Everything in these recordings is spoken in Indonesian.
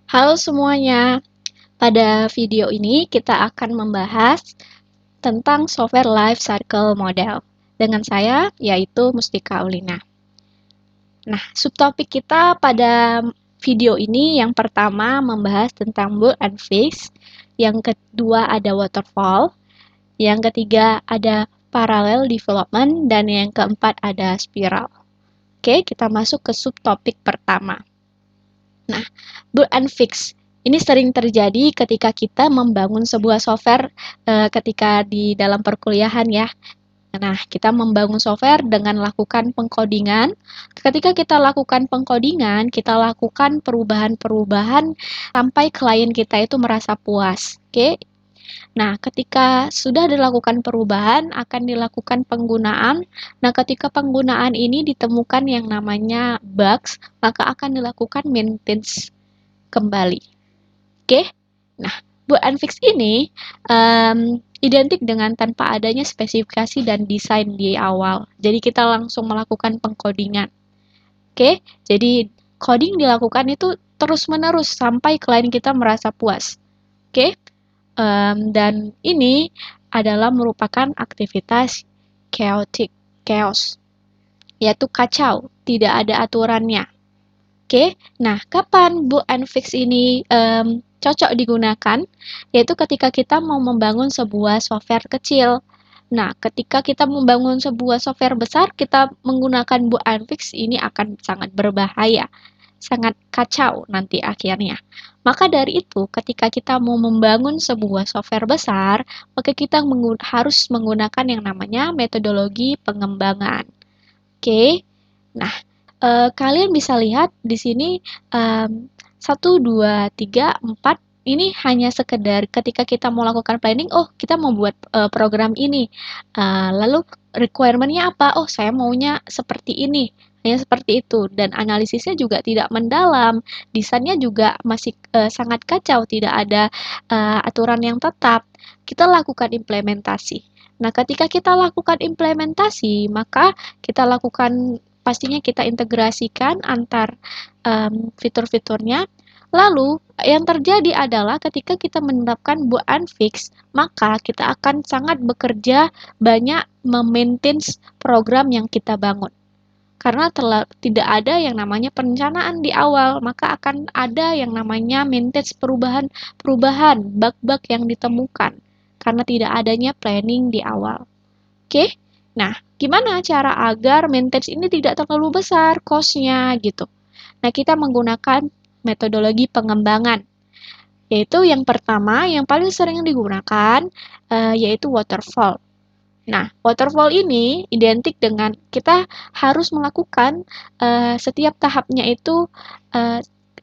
Halo semuanya, pada video ini kita akan membahas tentang software life cycle model. Dengan saya, yaitu Mustika Aulina. Nah, subtopik kita pada video ini yang pertama membahas tentang bug and fix, yang kedua ada waterfall, yang ketiga ada parallel development, dan yang keempat ada spiral. Oke, kita masuk ke subtopik pertama. Nah, bug and fix ini sering terjadi ketika kita membangun sebuah software ketika di dalam perkuliahan ya. Nah, kita membangun software dengan lakukan pengkodingan. Ketika kita lakukan pengkodingan, kita lakukan perubahan-perubahan sampai klien kita itu merasa puas. Oke. Nah, ketika sudah dilakukan perubahan, akan dilakukan penggunaan. Nah, ketika penggunaan ini ditemukan yang namanya bugs, maka akan dilakukan maintenance kembali. Oke, nah bug and fix ini identik dengan tanpa adanya spesifikasi dan desain di awal. Jadi kita langsung melakukan pengkodingan. Oke, jadi coding dilakukan itu terus-menerus sampai klien kita merasa puas. Oke, dan ini adalah merupakan aktivitas chaos, yaitu kacau, tidak ada aturannya. Oke, nah kapan bug and fix ini cocok digunakan? Yaitu ketika kita mau membangun sebuah software kecil. Nah, ketika kita membangun sebuah software besar, kita menggunakan bug and fix ini akan sangat berbahaya, sangat kacau nanti akhirnya. Maka dari itu, ketika kita mau membangun sebuah software besar, maka kita harus menggunakan yang namanya metodologi pengembangan. Oke, nah kalian bisa lihat di sini 1, 2, 3, 4 ini hanya sekedar ketika kita mau lakukan planning, oh kita mau buat program ini. Lalu requirement-nya apa? Oh saya maunya seperti ini. Hanya seperti itu. Dan analisisnya juga tidak mendalam. Desainnya juga masih sangat kacau, tidak ada aturan yang tetap. Kita lakukan implementasi. Nah, ketika kita lakukan implementasi, maka kita lakukan pastinya kita integrasikan antar fitur-fiturnya. Lalu, yang terjadi adalah ketika kita menerapkan bug and fix, maka kita akan sangat bekerja banyak memaintain program yang kita bangun. Karena tidak ada yang namanya perencanaan di awal, maka akan ada yang namanya maintenance perubahan, bug-bug yang ditemukan. Karena tidak adanya planning di awal. Oke? Nah, gimana cara agar maintenance ini tidak terlalu besar cost-nya gitu? Nah, kita menggunakan metodologi pengembangan, yaitu yang pertama, yang paling sering digunakan, yaitu waterfall. Nah, waterfall ini identik dengan kita harus melakukan setiap tahapnya itu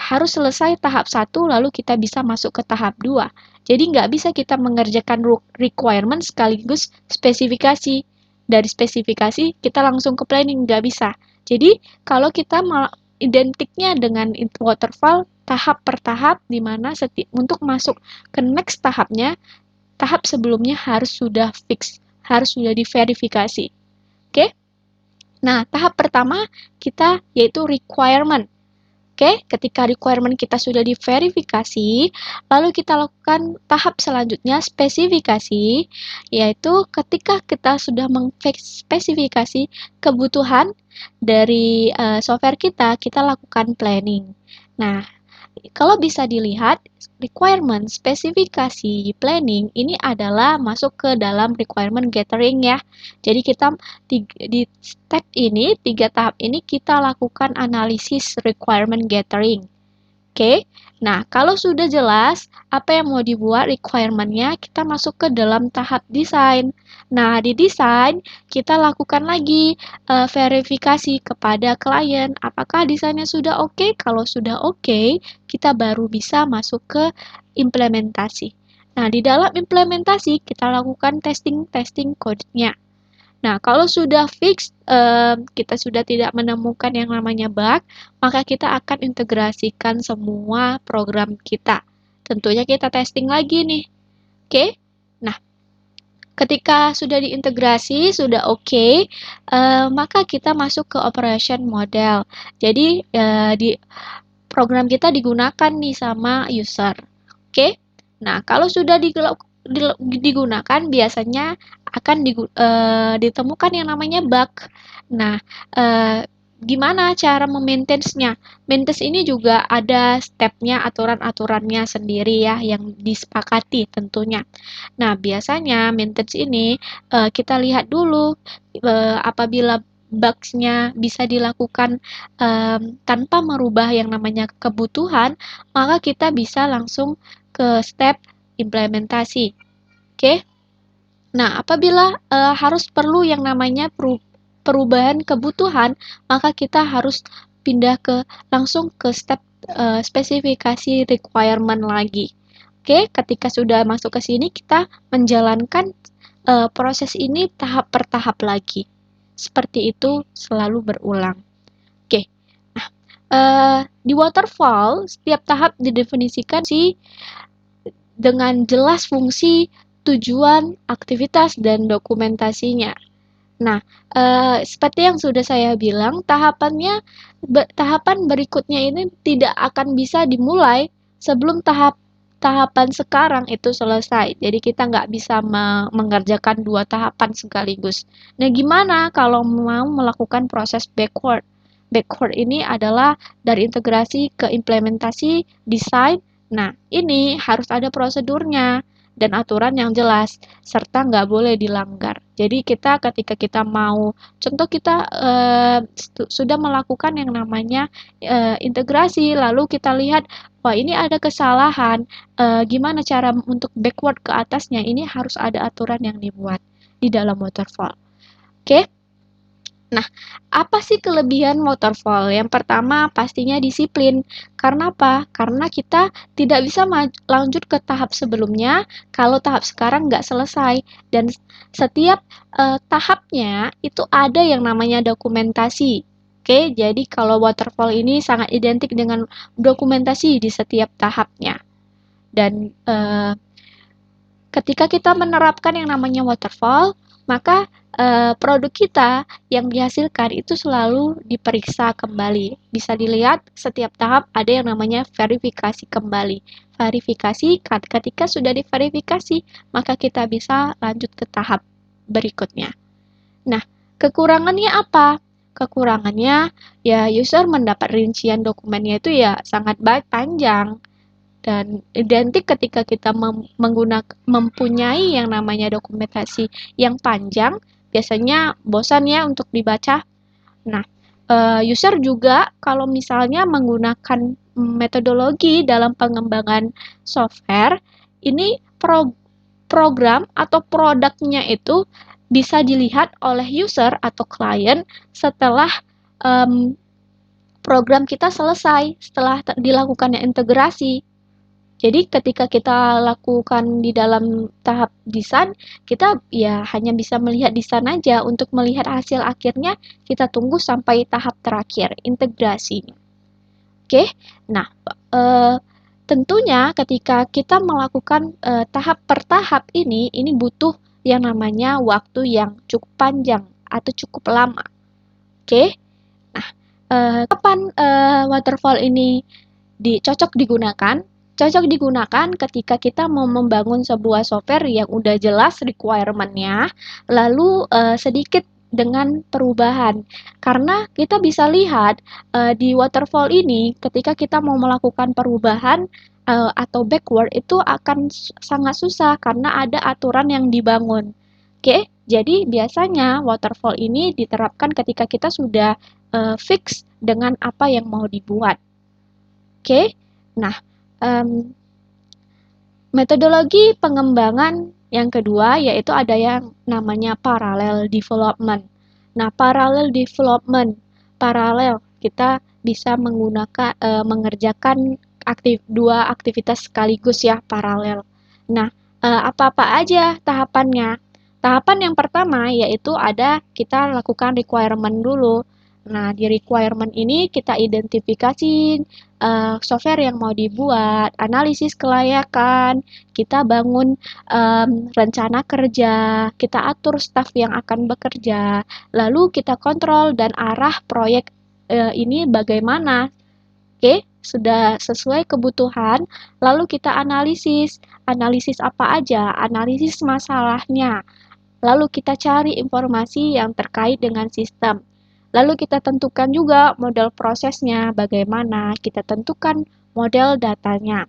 harus selesai tahap 1, lalu kita bisa masuk ke tahap 2. Jadi nggak bisa kita mengerjakan requirement sekaligus spesifikasi. Dari spesifikasi kita langsung ke planning, nggak bisa. Jadi kalau kita identiknya dengan waterfall tahap per tahap, di mana untuk masuk ke next tahapnya, tahap sebelumnya harus sudah fix, harus sudah diverifikasi. Oke? Nah, tahap pertama kita yaitu requirement. Oke, ketika requirement kita sudah diverifikasi, lalu kita lakukan tahap selanjutnya spesifikasi, yaitu ketika kita sudah mengspesifikasi kebutuhan dari software kita lakukan planning. Nah, kalau bisa dilihat, requirement, spesifikasi, planning ini adalah masuk ke dalam requirement gathering ya. Jadi kita di step ini, 3 tahap ini kita lakukan analisis requirement gathering. Oke, nah kalau sudah jelas apa yang mau dibuat requirement-nya, kita masuk ke dalam tahap desain. Nah, di desain kita lakukan lagi verifikasi kepada klien, apakah desainnya sudah oke? Kalau sudah oke, kita baru bisa masuk ke implementasi. Nah, di dalam implementasi kita lakukan testing code-nya. Nah, kalau sudah fix, kita sudah tidak menemukan yang namanya bug, maka kita akan integrasikan semua program kita. Tentunya kita testing lagi nih. Oke? Nah, ketika sudah diintegrasi, sudah oke, maka kita masuk ke operation model. Jadi, di program kita digunakan nih sama user. Oke. Nah, kalau sudah digunakan biasanya akan ditemukan yang namanya bug. Nah, gimana cara memaintenance-nya? Maintenance ini juga ada stepnya, aturan-aturannya sendiri ya, yang disepakati tentunya. Nah, biasanya maintenance ini kita lihat dulu apabila bugs-nya bisa dilakukan tanpa merubah yang namanya kebutuhan, maka kita bisa langsung ke step implementasi. Oke? Nah, apabila harus perlu yang namanya perubahan kebutuhan, maka kita harus pindah langsung ke step spesifikasi requirement lagi. Oke, ketika sudah masuk ke sini, kita menjalankan proses ini tahap per tahap lagi. Seperti itu selalu berulang. Oke, nah di waterfall setiap tahap didefinisikan dengan jelas fungsi, tujuan, aktivitas, dan dokumentasinya. Nah, seperti yang sudah saya bilang, tahapan berikutnya ini tidak akan bisa dimulai sebelum tahapan sekarang itu selesai. Jadi kita nggak bisa mengerjakan dua tahapan sekaligus. Nah, gimana kalau mau melakukan proses backward? Backward ini adalah dari integrasi ke implementasi, desain. Nah, ini harus ada prosedurnya dan aturan yang jelas, serta nggak boleh dilanggar. Jadi ketika kita mau, contoh kita sudah melakukan yang namanya integrasi, lalu kita lihat, wah ini ada kesalahan, gimana cara untuk backward ke atasnya, ini harus ada aturan yang dibuat di dalam waterfall. Oke? Nah, apa sih kelebihan waterfall? Yang pertama pastinya disiplin. Karena apa? Karena kita tidak bisa lanjut ke tahap sebelumnya kalau tahap sekarang nggak selesai. Dan setiap tahapnya itu ada yang namanya dokumentasi. Oke, jadi kalau waterfall ini sangat identik dengan dokumentasi di setiap tahapnya. Dan ketika kita menerapkan yang namanya waterfall, maka produk kita yang dihasilkan itu selalu diperiksa kembali. Bisa dilihat setiap tahap ada yang namanya verifikasi kembali. Verifikasi, ketika sudah diverifikasi, maka kita bisa lanjut ke tahap berikutnya. Nah, kekurangannya apa? Kekurangannya ya user mendapat rincian dokumennya itu ya sangat panjang dan identik ketika kita mempunyai yang namanya dokumentasi yang panjang, biasanya bosan ya untuk dibaca. Nah, user juga kalau misalnya menggunakan metodologi dalam pengembangan software, ini program atau produknya itu bisa dilihat oleh user atau klien setelah program kita selesai, setelah dilakukannya integrasi. Jadi ketika kita lakukan di dalam tahap desain, kita ya hanya bisa melihat desain aja. Untuk melihat hasil akhirnya, kita tunggu sampai tahap terakhir, integrasi. Oke, nah tentunya ketika kita melakukan tahap per tahap ini butuh yang namanya waktu yang cukup panjang atau cukup lama. Oke, nah kapan waterfall ini cocok digunakan? Cocok digunakan ketika kita mau membangun sebuah software yang udah jelas requirement-nya, lalu sedikit dengan perubahan. Karena kita bisa lihat di waterfall ini, ketika kita mau melakukan perubahan atau backward itu akan sangat susah karena ada aturan yang dibangun. Oke, jadi biasanya waterfall ini diterapkan ketika kita sudah fix dengan apa yang mau dibuat. Oke, nah metodologi pengembangan yang kedua yaitu ada yang namanya parallel development. Nah, paralel kita bisa mengerjakan dua aktivitas sekaligus ya, paralel. Nah, apa-apa aja tahapannya? Tahapan yang pertama yaitu kita lakukan requirement dulu. Nah, di requirement ini kita identifikasi software yang mau dibuat, analisis kelayakan, kita bangun rencana kerja, kita atur staf yang akan bekerja, lalu kita kontrol dan arah proyek ini bagaimana. Oke, sudah sesuai kebutuhan, lalu kita analisis. Analisis apa aja? Analisis masalahnya. Lalu kita cari informasi yang terkait dengan sistem. Lalu kita tentukan juga model prosesnya, bagaimana kita tentukan model datanya.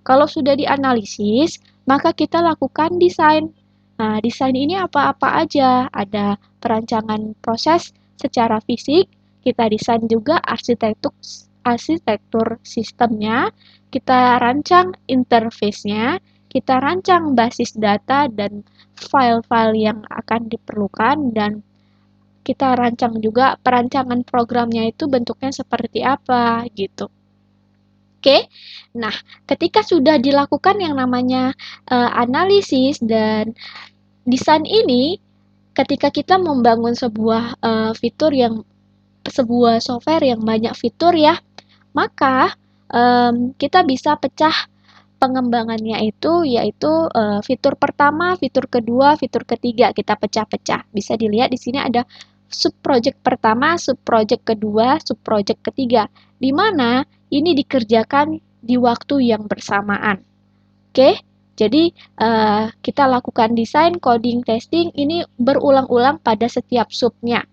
Kalau sudah dianalisis, maka kita lakukan desain. Nah, desain ini apa-apa aja? Ada perancangan proses secara fisik, kita desain juga arsitektur sistemnya, kita rancang interface-nya, kita rancang basis data dan file-file yang akan diperlukan, dan kita rancang juga perancangan programnya itu bentuknya seperti apa gitu. Oke, nah ketika sudah dilakukan yang namanya analisis dan desain ini, ketika kita membangun sebuah software yang banyak fitur ya, maka kita bisa pecah pengembangannya itu, yaitu fitur pertama, fitur kedua, fitur ketiga, kita pecah-pecah. Bisa dilihat di sini ada subproject pertama, subproject kedua, subproject ketiga, di mana ini dikerjakan di waktu yang bersamaan. Oke, jadi kita lakukan desain, coding, testing, ini berulang-ulang pada setiap subnya.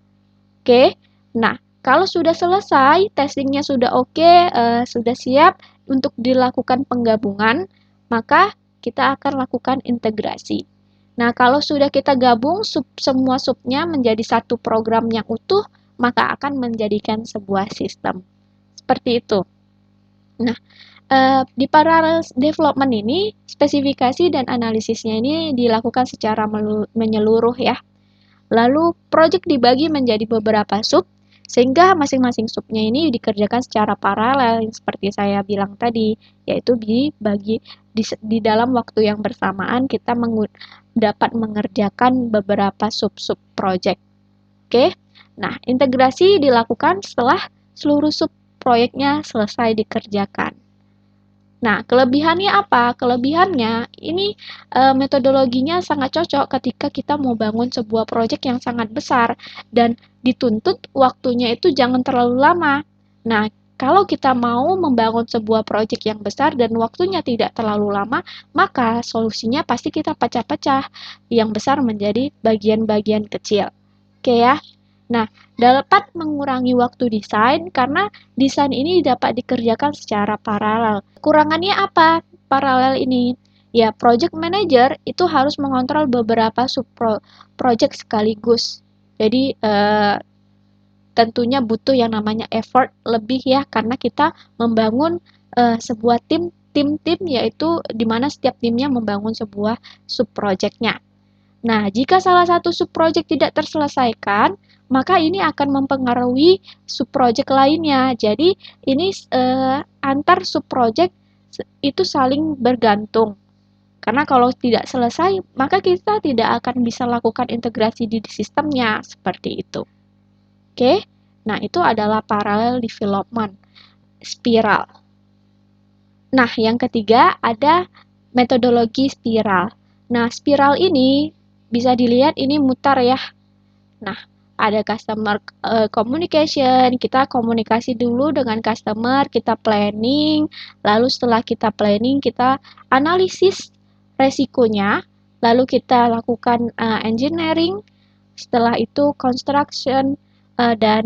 Oke, nah kalau sudah selesai, testingnya sudah oke, sudah siap untuk dilakukan penggabungan, maka kita akan lakukan integrasi. Nah, kalau sudah kita gabung semua subnya menjadi satu program yang utuh, maka akan menjadikan sebuah sistem. Seperti itu. Nah, di parallel development ini, spesifikasi dan analisisnya ini dilakukan secara menyeluruh ya. Lalu, project dibagi menjadi beberapa sub, sehingga masing-masing subnya ini dikerjakan secara paralel, seperti saya bilang tadi, yaitu dibagi di dalam waktu yang bersamaan kita dapat mengerjakan beberapa sub-sub project. Oke, nah integrasi dilakukan setelah seluruh sub proyeknya selesai dikerjakan. Nah, kelebihannya apa? Kelebihannya ini metodologinya sangat cocok ketika kita mau bangun sebuah proyek yang sangat besar dan dituntut waktunya itu jangan terlalu lama. Nah, kalau kita mau membangun sebuah proyek yang besar dan waktunya tidak terlalu lama, maka solusinya pasti kita pecah-pecah yang besar menjadi bagian-bagian kecil. Oke ya. Nah, dapat mengurangi waktu desain karena desain ini dapat dikerjakan secara paralel. Kurangannya apa? Paralel ini. Ya, project manager itu harus mengontrol beberapa project sekaligus. Jadi, tentunya butuh yang namanya effort lebih ya, karena kita membangun sebuah tim-tim yaitu di mana setiap timnya membangun sebuah sub-projectnya. Nah, jika salah satu subproject tidak terselesaikan, maka ini akan mempengaruhi subproject lainnya. Jadi, ini antar subproject itu saling bergantung. Karena kalau tidak selesai, maka kita tidak akan bisa lakukan integrasi di sistemnya, seperti itu. Oke, nah itu adalah parallel development, spiral. Nah, yang ketiga ada metodologi spiral. Nah, spiral ini bisa dilihat ini mutar ya. Nah, ada customer communication, kita komunikasi dulu dengan customer, kita planning, lalu setelah kita planning, kita analisis resikonya, lalu kita lakukan engineering, setelah itu construction dan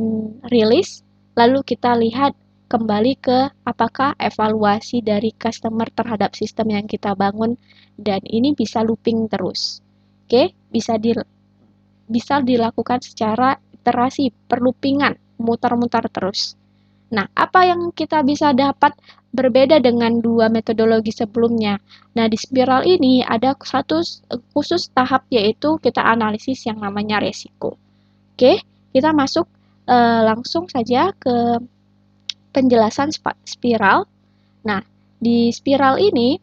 release, lalu kita lihat kembali ke apakah evaluasi dari customer terhadap sistem yang kita bangun, dan ini bisa looping terus. Oke, bisa dilakukan secara iterasi, perloopingan, mutar-mutar terus. Nah, apa yang kita bisa dapat berbeda dengan dua metodologi sebelumnya? Nah, di spiral ini ada satu khusus tahap, yaitu kita analisis yang namanya resiko. Oke, kita masuk langsung saja ke penjelasan spiral. Nah, di spiral ini,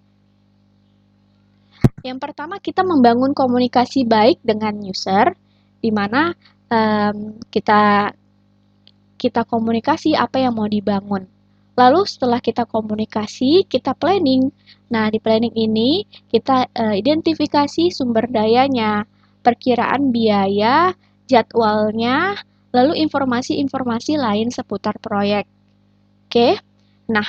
yang pertama kita membangun komunikasi baik dengan user, di mana kita komunikasi apa yang mau dibangun. Lalu setelah kita komunikasi, kita planning. Nah, di planning ini kita identifikasi sumber dayanya, perkiraan biaya, jadwalnya, lalu informasi-informasi lain seputar proyek. Oke. Nah,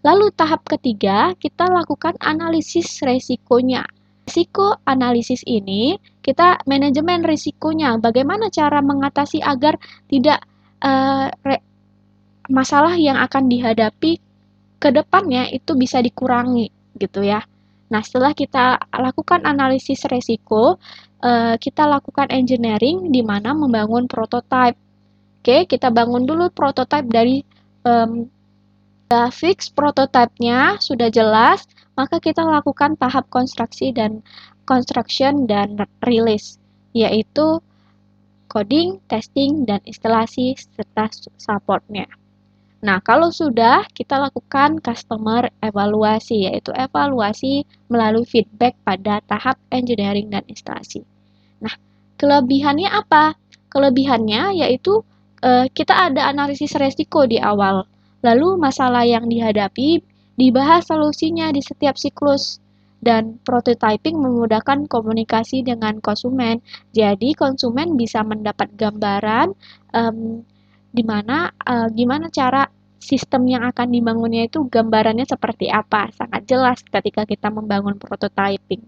Lalu tahap ketiga, kita lakukan analisis resikonya. Risiko analisis ini, kita manajemen risikonya. Bagaimana cara mengatasi agar tidak masalah yang akan dihadapi ke depannya itu bisa dikurangi gitu ya. Nah, setelah kita lakukan analisis resiko, kita lakukan engineering di mana membangun prototype. Oke, kita bangun dulu prototype dari sudah fix prototipenya, sudah jelas, maka kita lakukan tahap construction dan release, yaitu coding, testing, dan instalasi serta supportnya. Nah, kalau sudah, kita lakukan customer evaluasi, yaitu evaluasi melalui feedback pada tahap engineering dan instalasi. Nah, kelebihannya apa? Kelebihannya yaitu kita ada analisis resiko di awal. Lalu masalah yang dihadapi dibahas solusinya di setiap siklus. Dan prototyping memudahkan komunikasi dengan konsumen. Jadi konsumen bisa mendapat gambaran di mana gimana cara sistem yang akan dibangunnya itu gambarannya seperti apa. Sangat jelas ketika kita membangun prototyping.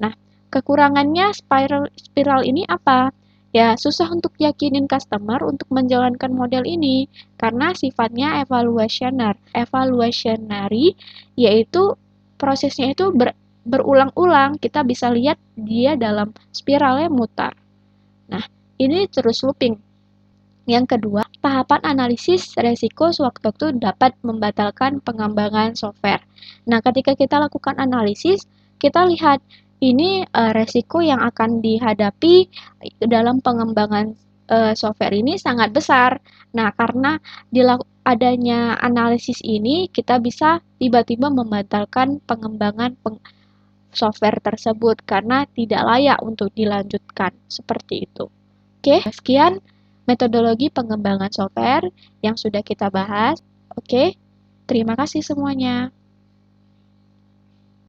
Nah, kekurangannya spiral ini apa? Ya, susah untuk yakinin customer untuk menjalankan model ini karena sifatnya evaluationary, yaitu prosesnya itu berulang-ulang. Kita bisa lihat dia dalam spiralnya mutar. Nah, ini terus looping. Yang kedua, tahapan analisis resiko sewaktu-waktu dapat membatalkan pengembangan software. Nah, ketika kita lakukan analisis, kita lihat ini resiko yang akan dihadapi dalam pengembangan software ini sangat besar. Nah, karena adanya analisis ini, kita bisa tiba-tiba membatalkan pengembangan software tersebut karena tidak layak untuk dilanjutkan. Seperti itu. Oke, sekian metodologi pengembangan software yang sudah kita bahas. Oke, terima kasih semuanya.